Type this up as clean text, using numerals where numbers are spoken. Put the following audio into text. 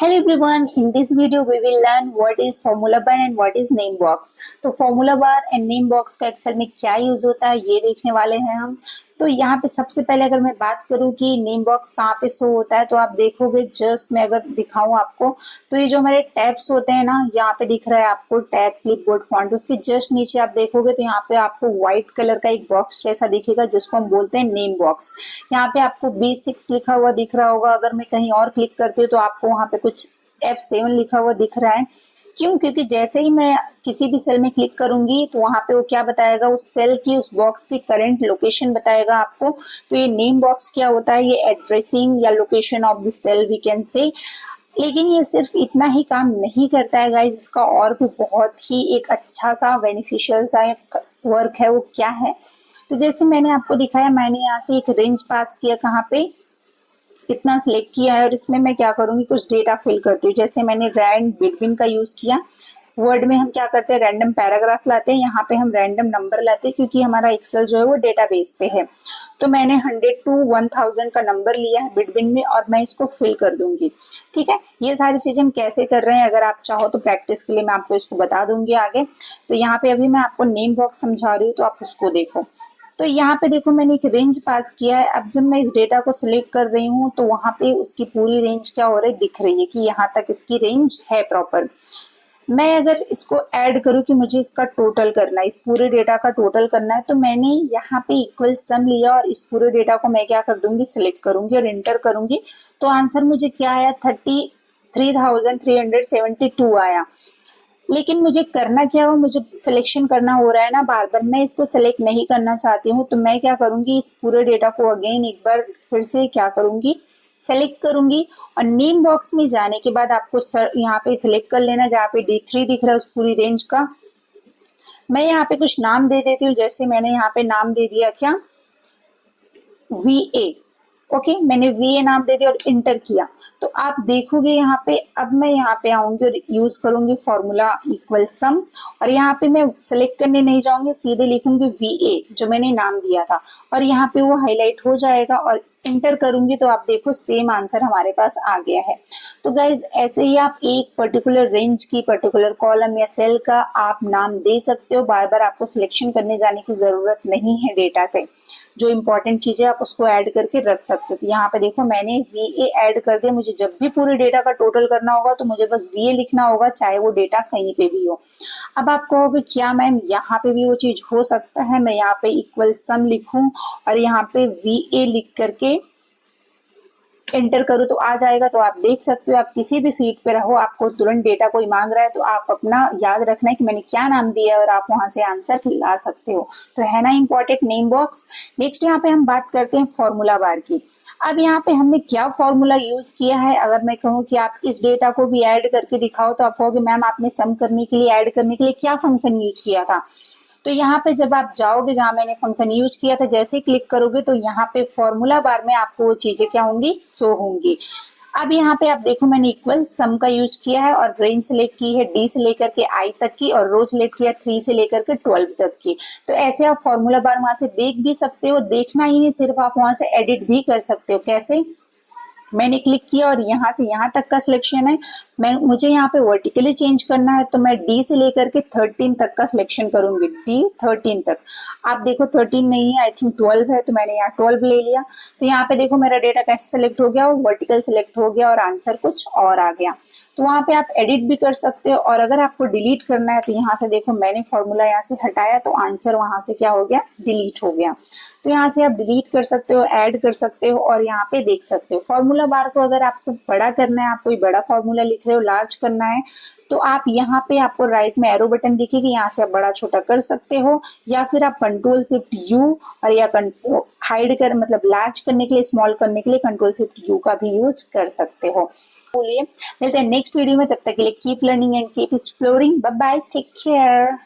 Hello everyone, in this video we will learn what is formula bar and what is name box। तो formula bar and name box का Excel में क्या use होता है ये देखने वाले हैं हम। तो यहाँ पे सबसे पहले अगर मैं बात करूँ कि नेम बॉक्स कहाँ पे शो होता है तो आप देखोगे, जस्ट मैं अगर दिखाऊं आपको तो ये जो हमारे टैब्स होते हैं ना, यहाँ पे दिख रहा है आपको टैब क्लिपबोर्ड फॉन्ट, उसके जस्ट नीचे आप देखोगे तो यहाँ पे आपको व्हाइट कलर का एक बॉक्स जैसा दिखेगा जिसको हम बोलते हैं नेम बॉक्स। यहाँ पे आपको B6 लिखा हुआ दिख रहा होगा। अगर मैं कहीं और क्लिक करती हूँ तो आपको वहाँ पे कुछ F7 लिखा हुआ दिख रहा है। क्यों? क्योंकि जैसे ही मैं किसी भी सेल में क्लिक करूंगी तो वहां पे वो क्या बताएगा, उस सेल की, उस बॉक्स की करंट लोकेशन बताएगा आपको। तो ये नेम बॉक्स क्या होता है, ये एड्रेसिंग या location of the cell we can say. लेकिन ये सिर्फ इतना ही काम नहीं करता है गाइस, इसका और भी बहुत ही एक अच्छा सा बेनिफिशियल सा वर्क है। वो क्या है, तो जैसे मैंने आपको दिखाया, मैंने यहाँ से एक रेंज पास किया, कहाँ पे इतना सिलेक्ट किया है और इसमें मैं क्या करूंगी, कुछ डेटा फिल करती हूँ। जैसे मैंने रैंड बिटवीन का यूज किया। वर्ड में हम क्या करते हैं, रैंडम पैराग्राफ लाते हैं, यहाँ पे हम रैंडम नंबर लाते हैं क्योंकि हमारा एक्सेल जो है वो डेटाबेस पे है। तो मैंने 100 to 1000 का नंबर लिया है बिटवीन में और मैं इसको फिल कर दूंगी। ठीक है, ये सारी चीजें हम कैसे कर रहे हैं, अगर आप चाहो तो प्रैक्टिस के लिए मैं आपको इसको बता दूंगी आगे। तो यहाँ पे अभी मैं आपको नेम बॉक्स समझा रही हूँ तो आप उसको देखो। तो यहाँ पे देखो, मैंने एक रेंज पास किया है। अब जब मैं इस डेटा को सिलेक्ट कर रही हूँ तो वहां पे उसकी पूरी रेंज क्या हो रही है, दिख रही है कि यहाँ तक इसकी रेंज है प्रॉपर। मैं अगर इसको ऐड करूँ कि मुझे इसका टोटल करना है, इस पूरे डेटा का टोटल करना है, तो मैंने यहाँ पे इक्वल सम लिया और इस पूरे डेटा को मैं क्या कर दूंगी, सिलेक्ट करूंगी और इंटर करूंगी। तो आंसर मुझे क्या आया, 33,372 आया। लेकिन मुझे करना क्या हो, मुझे सिलेक्शन करना हो रहा है ना बार बार, मैं इसको सिलेक्ट नहीं करना चाहती हूँ। तो मैं क्या करूंगी, इस पूरे डेटा को अगेन एक बार फिर से क्या करूंगी, सेलेक्ट करूंगी। और नेम बॉक्स में जाने के बाद आपको यहाँ पे सिलेक्ट कर लेना, जहाँ पे D3 दिख रहा है उस पूरी रेंज का। मैं यहाँ पे कुछ नाम दे देती हूँ। जैसे मैंने यहाँ पे नाम दे दिया क्या, VA। ओके, मैंने VA नाम दे दिया और इंटर किया। तो आप देखोगे यहाँ पे, अब मैं यहाँ पे आऊंगी और यूज करूंगी फॉर्मूला इक्वल सम, और यहाँ पे मैं सेलेक्ट करने नहीं जाऊंगी, सीधे लिखूंगी VA जो मैंने नाम दिया था और यहाँ पे वो हाईलाइट हो जाएगा और इंटर करूंगी। तो आप देखो सेम आंसर हमारे पास आ गया है। तो गाइज ऐसे ही आप एक पर्टिकुलर रेंज की, पर्टिकुलर कॉलम या सेल का आप नाम दे सकते हो। बार बार आपको सिलेक्शन करने जाने की जरूरत नहीं है डेटा से। जो इंपॉर्टेंट चीजें आप उसको ऐड करके रख सकते हो। तो यहाँ पे देखो मैंने VA ऐड कर दिया। मुझे जब भी पूरे डेटा का टोटल करना होगा तो मुझे बस VA लिखना होगा, चाहे वो डेटा कहीं पे भी हो। अब आप कहोगे क्या मैम यहाँ पे भी वो चीज हो सकता है, मैं यहाँ पे इक्वल सम लिखूं और यहाँ पे VA लिख करके एंटर करूँ तो आ जाएगा। तो आप देख सकते हो, आप किसी भी सीट पे रहो, आपको तुरंत डेटा कोई मांग रहा है तो आप अपना याद रखना है कि मैंने क्या नाम दिया है और आप वहां से आंसर ला सकते हो। तो है ना इंपॉर्टेंट नेम बॉक्स। नेक्स्ट यहाँ पे हम बात करते हैं फॉर्मूला बार की। अब यहाँ पे हमने क्या फॉर्मूला यूज किया है, अगर मैं कहूँ कि आप इस डेटा को भी ऐड करके दिखाओ तो आप कहोगे मैम आपने सम करने के लिए, ऐड करने के लिए क्या फंक्शन यूज किया था। तो यहाँ पे जब आप जाओगे जहां मैंने फंक्शन यूज किया था, जैसे ही क्लिक करोगे तो यहाँ पे फॉर्मूला बार में आपको वो चीजें क्या होंगी, शो होंगी। अब यहाँ पे आप देखो मैंने इक्वल सम का यूज किया है और रेंज सेलेक्ट की है D से लेकर के I तक की, और रो सेलेक्ट किया 3 से लेकर के 12 तक की। तो ऐसे आप फॉर्मूला बार वहां से देख भी सकते हो। देखना ही नहीं, सिर्फ आप वहां से एडिट भी कर सकते हो। कैसे, मैंने क्लिक किया और यहाँ से यहाँ तक का सिलेक्शन है। मुझे यहाँ पे वर्टिकली चेंज करना है तो मैं D से लेकर के 13 तक का सिलेक्शन करूंगी, D13 तक। आप देखो 13 नहीं है, आई थिंक 12 है, तो मैंने यहाँ 12 ले लिया। तो यहाँ पे देखो मेरा डेटा कैसे सिलेक्ट हो गया, वो वर्टिकल सिलेक्ट हो गया और आंसर कुछ और आ गया। तो वहां पे आप एडिट भी कर सकते हो। और अगर आपको डिलीट करना है तो यहाँ से देखो मैंने फॉर्मूला यहाँ से हटाया तो आंसर वहां से क्या हो गया, डिलीट हो गया। तो यहाँ से आप डिलीट कर सकते हो, ऐड कर सकते हो और यहाँ पे देख सकते हो। फॉर्मूला बार को अगर आपको बड़ा करना है, आप कोई बड़ा फॉर्मूला लिख रहे हो, लार्ज करना है, तो आप यहाँ पे आपको राइट में एरो बटन दिखेगी, यहाँ से आप बड़ा छोटा कर सकते हो, या फिर आप कंट्रोल शिफ्ट U और या हाइड कर, मतलब लार्ज करने के लिए, स्मॉल करने के लिए कंट्रोल शिफ्ट U का भी यूज कर सकते हो। बोलिए, मिलते हैं नेक्स्ट वीडियो में, तब तक के लिए keep learning and keep exploring. Bye bye, take care.